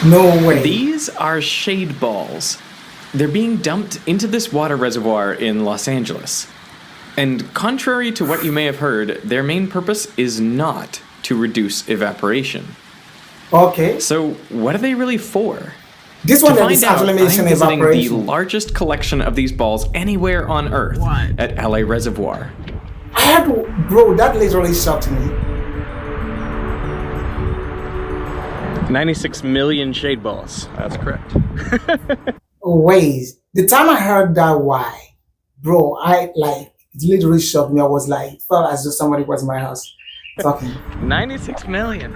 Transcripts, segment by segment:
No way. These are shade balls. They're being dumped into this water reservoir in Los Angeles. And contrary to what you may have heard, their main purpose is not to reduce evaporation. Okay. So what are they really for? This To one find is out, actually I'm mentioning visiting the evaporation. largest collection of these balls anywhere on Earth at LA Reservoir. I had to, bro, that literally shocked me. 96 million shade balls. That's correct. Wait, the time I heard that why, bro, it literally shocked me. I was like, felt as though somebody was in my house talking. 96 million.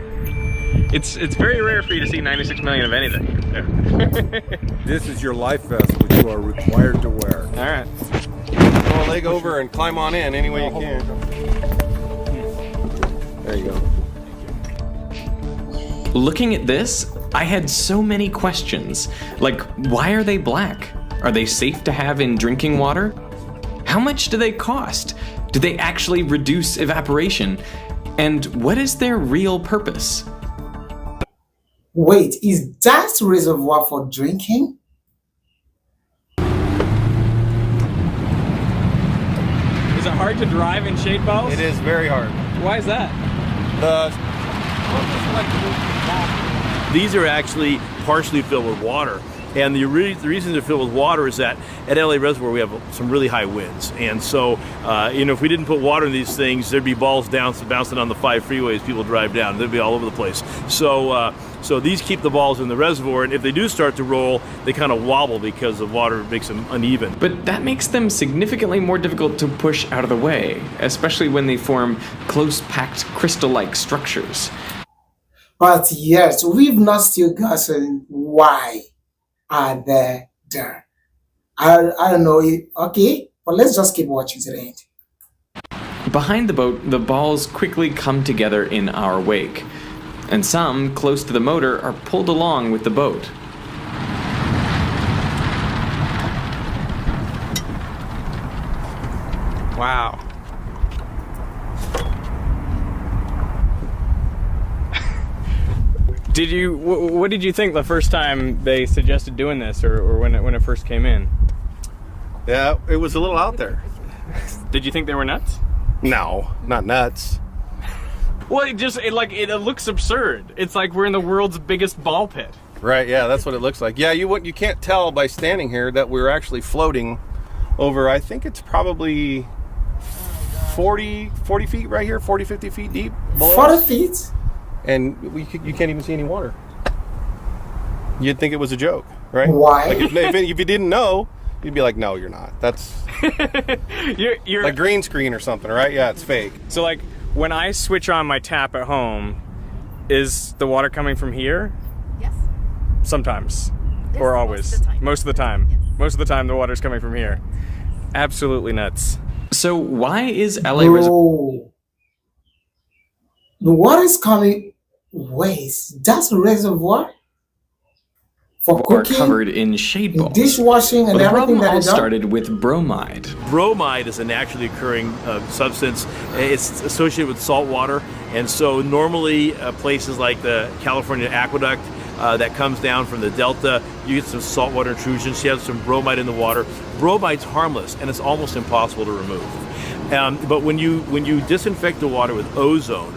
It's very rare for you to see 96 million of anything. This is your life vest, which you are required to wear. All right. Throw a leg over and climb on in any way you can. There you go. Looking at this, I had so many questions. Like, why are they black? Are they safe to have in drinking water? How much do they cost? Do they actually reduce evaporation? And what is their real purpose? Wait, is that reservoir for drinking? Is it hard to drive in shade balls? It is very hard. Why is that? These are actually partially filled with water. And the reason they're filled with water is that at LA Reservoir we have some really high winds. And so, if we didn't put water in these things, there'd be balls bouncing on the 5 freeways people drive down. They'd be all over the place. So these keep the balls in the reservoir, and if they do start to roll, they kind of wobble because the water makes them uneven. But that makes them significantly more difficult to push out of the way, especially when they form close-packed crystal-like structures. But yes, we've not still gotten why are they there. I don't know. Okay, but let's just keep watching to the end. Behind the boat, the balls quickly come together in our wake, and some, close to the motor, are pulled along with the boat. Wow. What did you think the first time they suggested doing this, or when it first came in? Yeah, it was a little out there. Did you think they were nuts? No, not nuts. Well, it looks absurd. It's like we're in the world's biggest ball pit. Right, yeah, that's what it looks like. Yeah, you can't tell by standing here that we're actually floating over, I think it's probably 40 feet right here, 40, 50 feet deep. Below 40 us. feet? And you can't even see any water. You'd think it was a joke, right? Why? Like if you didn't know, you'd be like, no, you're not. That's you're a green screen or something, right? Yeah, it's fake. So like when I switch on my tap at home, is the water coming from here? Yes. Sometimes. Yes, Or always. Most of the time. Yes. Most of the time the water's coming from here. Absolutely nuts. So why is LA Reservoir... Bro, the water is coming. Wait, that's a reservoir for cooking, covered in shade balls? dishwashing, and Well, the everything problem that all is done? started with bromide. Bromide is a naturally occurring substance. It's associated with salt water, and so normally places like the California aqueduct that comes down from the delta, you get some saltwater intrusions. You have some bromide in the water. Bromide's harmless, and it's almost impossible to remove. But when you disinfect the water with ozone,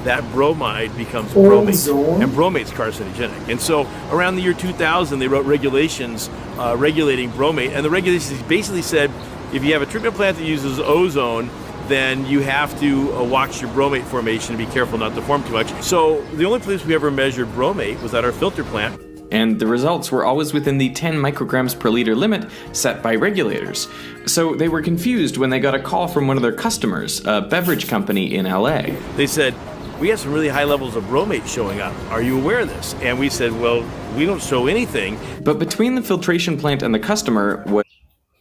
that bromide becomes bromate, Ozone? and bromate's carcinogenic. And so around the year 2000, they wrote regulations regulating bromate, and the regulations basically said if you have a treatment plant that uses ozone, then you have to watch your bromate formation and be careful not to form too much. So the only place we ever measured bromate was at our filter plant. And the results were always within the 10 micrograms per liter limit set by regulators. So they were confused when they got a call from one of their customers, a beverage company in LA. They said, we have some really high levels of bromate showing up. Are you aware of this? And we said, well, we don't show anything. But between the filtration plant and the customer was...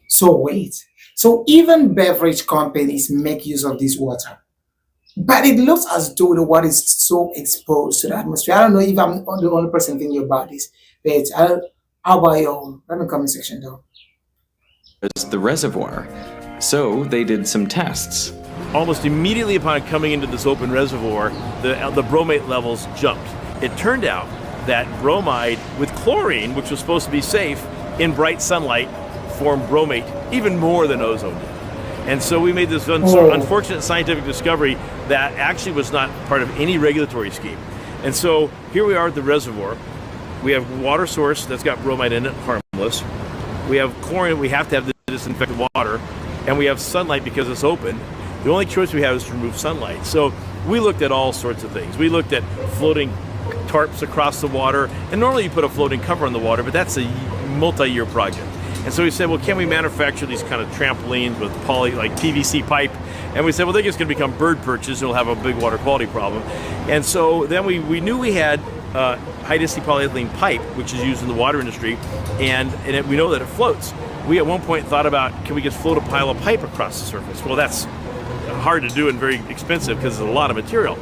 So wait, so even beverage companies make use of this water, but it looks as though the water is so exposed to the atmosphere. I don't know if I'm the only person thinking about this, but how about your let me comment section though? the reservoir. So they did some tests. Almost immediately upon coming into this open reservoir, the bromate levels jumped. It turned out that bromide with chlorine, which was supposed to be safe, in bright sunlight formed bromate even more than ozone did. And so we made this unfortunate scientific discovery that actually was not part of any regulatory scheme. And so here we are at the reservoir. We have water source that's got bromide in it, harmless. We have chlorine, we have to have the disinfected water. And we have sunlight because it's open. The only choice we have is to remove sunlight. So we looked at all sorts of things. We looked at floating tarps across the water. And normally you put a floating cover on the water, but that's a multi-year project. And so we said, well, can we manufacture these kind of trampolines with like PVC pipe? And we said, well, they're just going to become bird perches and we'll have a big water quality problem. And so then we knew we had high-density polyethylene pipe, which is used in the water industry, and we know that it floats. We at one point thought about, can we just float a pile of pipe across the surface? Well, that's hard to do and very expensive because there's a lot of material.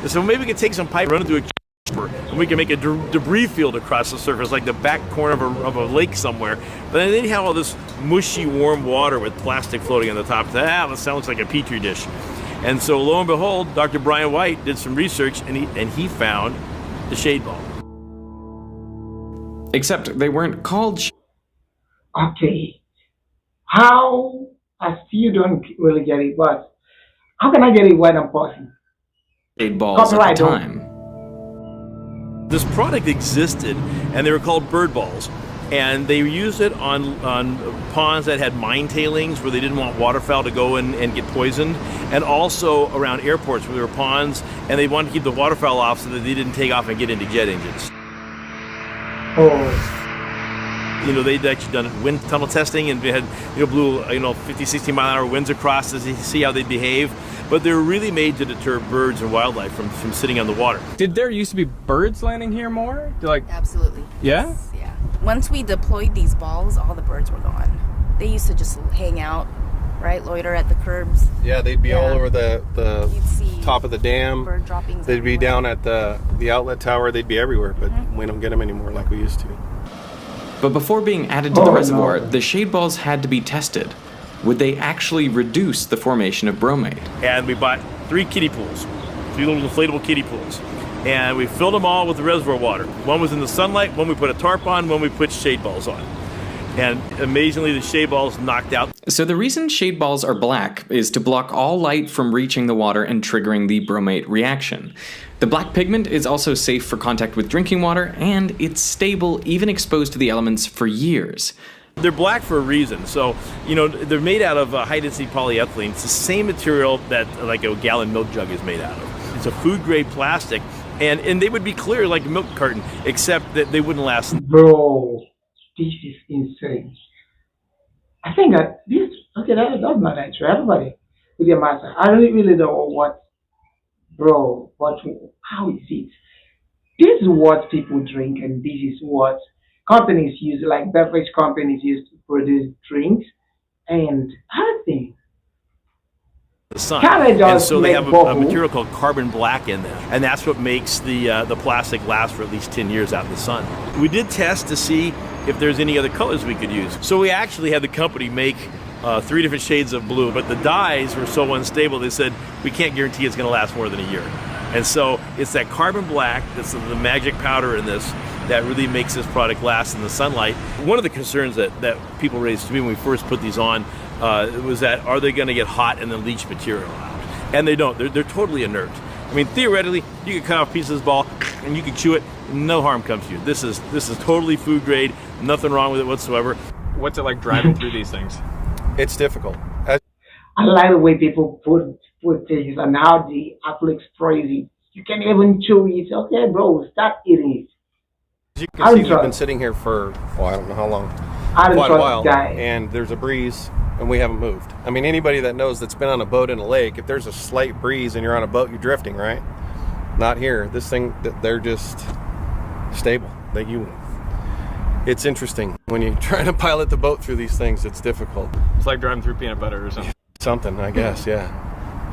So maybe we could take some pipe, run it through a and we can make a debris field across the surface, like the back corner of a lake somewhere. But then you have all this mushy, warm water with plastic floating on the top. That sounds like a petri dish. And so lo and behold, Dr. Brian White did some research and he found the shade ball. Except they weren't called Okay. How, I still don't really get it, but how can I get it when I'm pausing? shade balls at the time. This product existed, and they were called bird balls. And they used it on ponds that had mine tailings where they didn't want waterfowl to go in and get poisoned, and also around airports where there were ponds and they wanted to keep the waterfowl off so that they didn't take off and get into jet engines. Oh. You know, they'd actually done wind tunnel testing and had, blew 50, 60 mile an hour winds across to see how they'd behave. But they were really made to deter birds and wildlife from sitting on the water. Did there used to be birds landing here more? Absolutely. Yeah? Yes, yeah. Once we deployed these balls, all the birds were gone. They used to just hang out, right? Loiter at the curbs. Yeah, they'd be all over the You'd see top of the dam. bird droppings They'd be everywhere. down at the outlet tower. They'd be everywhere, but we don't get them anymore like we used to. But before being added to the reservoir, the shade balls had to be tested. Would they actually reduce the formation of bromate? And we bought 3 kiddie pools, 3 little inflatable kiddie pools. And we filled them all with the reservoir water. One was in the sunlight, one we put a tarp on, one we put shade balls on. And amazingly, the shade balls knocked out. So the reason shade balls are black is to block all light from reaching the water and triggering the bromate reaction. The black pigment is also safe for contact with drinking water, and it's stable even exposed to the elements for years. They're black for a reason. So, they're made out of high-density polyethylene. It's the same material that like a gallon milk jug is made out of. It's a food-grade plastic, and they would be clear like a milk carton, except that they wouldn't last. Bro, this is insane. I think that that's not that true. Everybody with your master. I really don't know how is it? This is what people drink, and this is what companies use, like beverage companies use to produce drinks and other things. The sun. Canada And does so they make have a bubbles. material called carbon black in them, and that's what makes the plastic last for at least 10 years out in the sun. We did test to see if there's any other colors we could use. So we actually had the company make 3 different shades of blue, but the dyes were so unstable they said we can't guarantee it's going to last more than a year. And so it's that carbon black, that's the magic powder in this, that really makes this product last in the sunlight. One of the concerns that people raised to me when we first put these on was that, are they going to get hot and then leach material out? And they don't. They're totally inert. I mean, theoretically, you could cut off a piece of this ball and you could chew it, no harm comes to you. This is totally food grade, nothing wrong with it whatsoever. What's it like driving through these things? It's difficult. I like the way people put things and how the apple looks crazy. You can't even chew it. Okay, bro, start eating it. As you can see, we've been sitting here for, I don't know how long, I don't quite a trust while, guy. and there's a breeze, and we haven't moved. I mean, anybody that knows that's been on a boat in a lake, if there's a slight breeze and you're on a boat, you're drifting, right? Not here. This thing, they're just stable. It's interesting. When you're trying to pilot the boat through these things, it's difficult. It's like driving through peanut butter or something. Something, I guess, yeah.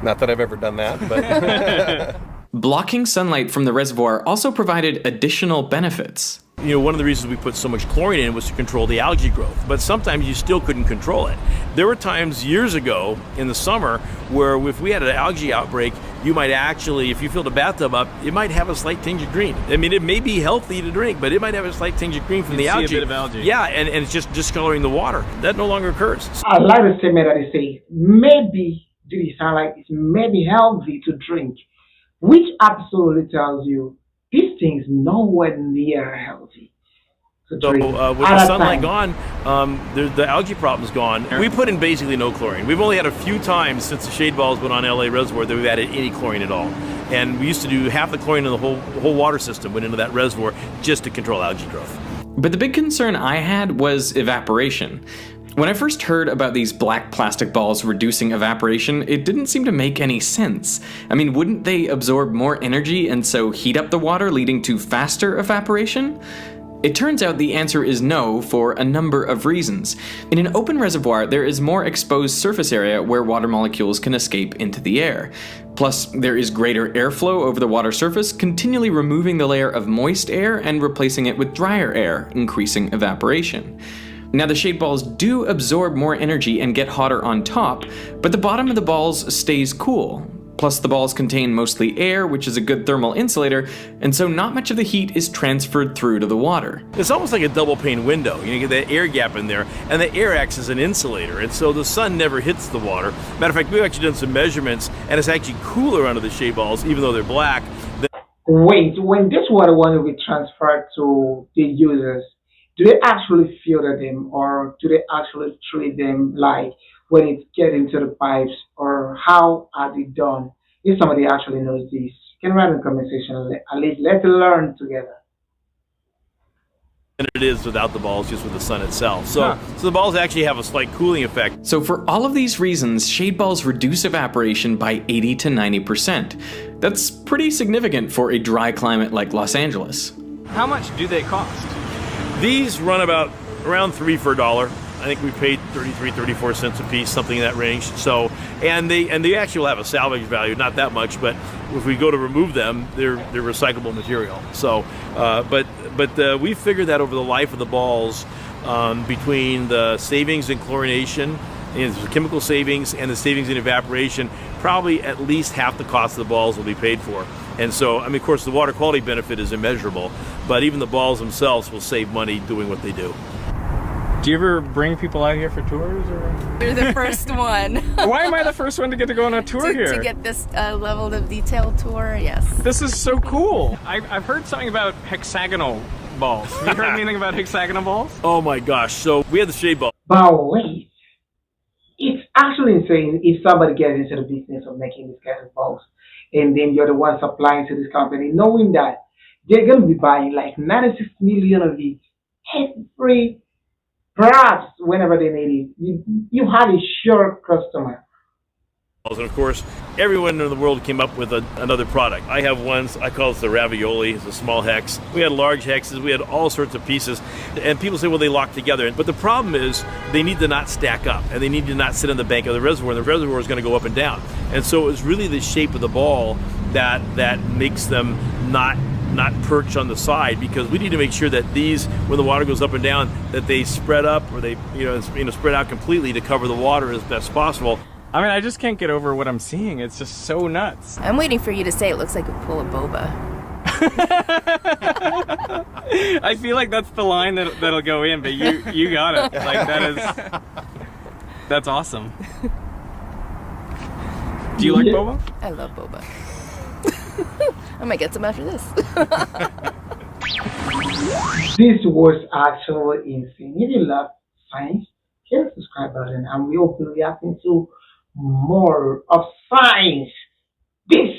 Not that I've ever done that, but... Blocking sunlight from the reservoir also provided additional benefits. You know, one of the reasons we put so much chlorine in was to control the algae growth, but sometimes you still couldn't control it. There were times years ago in the summer where if we had an algae outbreak, you might actually, if you filled a bathtub up, it might have a slight tinge of green. I mean, it may be healthy to drink, but it might have a slight tinge of green from the algae. See a bit of algae. Yeah, and it's just discoloring the water. That no longer occurs. I like the statement that they say, maybe, do it sound like it's maybe healthy to drink, which absolutely tells you this thing's nowhere near healthy. So with the sunlight gone, the algae problem's gone. We put in basically no chlorine. We've only had a few times since the shade balls went on LA Reservoir that we've added any chlorine at all. And we used to do half the chlorine in the whole water system went into that reservoir just to control algae growth. But the big concern I had was evaporation. When I first heard about these black plastic balls reducing evaporation, it didn't seem to make any sense. I mean, wouldn't they absorb more energy and so heat up the water, leading to faster evaporation? It turns out the answer is no for a number of reasons. In an open reservoir, there is more exposed surface area where water molecules can escape into the air. Plus, there is greater airflow over the water surface, continually removing the layer of moist air and replacing it with drier air, increasing evaporation. Now, the shade balls do absorb more energy and get hotter on top, but the bottom of the balls stays cool. Plus, the balls contain mostly air, which is a good thermal insulator, and so not much of the heat is transferred through to the water. It's almost like a double pane window. You get that air gap in there, and the air acts as an insulator, and so the sun never hits the water. Matter of fact, we've actually done some measurements, and it's actually cooler under the shade balls, even though they're black. Wait, when this water will be transferred to the users, do they actually filter them, or do they actually treat them like when it's getting to the pipes, or how are they done? If somebody actually knows this, you can write in the comment section. At least let's learn together. And it is without the balls, just with the sun itself. So the balls actually have a slight cooling effect. So for all of these reasons, shade balls reduce evaporation by 80 to 90%. That's pretty significant for a dry climate like Los Angeles. How much do they cost? These run around $3 for $1. I think we paid 33, 34 cents a piece, something in that range. So, and they actually will have a salvage value, not that much, but if we go to remove them, they're recyclable material. So, but we figured that over the life of the balls, between the savings in chlorination, and the chemical savings, and the savings in evaporation, probably at least half the cost of the balls will be paid for. And so, I mean, of course, the water quality benefit is immeasurable, but even the balls themselves will save money doing what they do. Do you ever bring people out here for tours? Or? You're the first one. Why am I the first one to get to go on a tour here? To get this level of detail tour, yes. This is so cool. I've heard something about hexagonal balls. Have you heard anything about hexagonal balls? Oh my gosh, so we had the shade ball. But wait, it's actually insane if somebody gets into the business of making these kind of balls, and then you're the one supplying to this company, knowing that they're going to be buying like 96 million of it every, perhaps whenever they need it. You have a sure customer. And of course, everyone in the world came up with another product. I have ones, I call it the ravioli, it's a small hex. We had large hexes, we had all sorts of pieces. And people say, well, they lock together. But the problem is they need to not stack up, and they need to not sit on the bank of the reservoir. The reservoir is going to go up and down. And so it was really the shape of the ball that makes them not perch on the side, because we need to make sure that these, when the water goes up and down, that they spread up, or they spread out completely to cover the water as best possible. I mean, I just can't get over what I'm seeing. It's just so nuts. I'm waiting for you to say it looks like a pool of boba. I feel like that's the line that'll go in, but you got it. Like that's awesome. Do you like boba? I love boba. I might get some after this. This was actually insane. If you love science, hit the subscribe button, and we will be reacting to more of science. This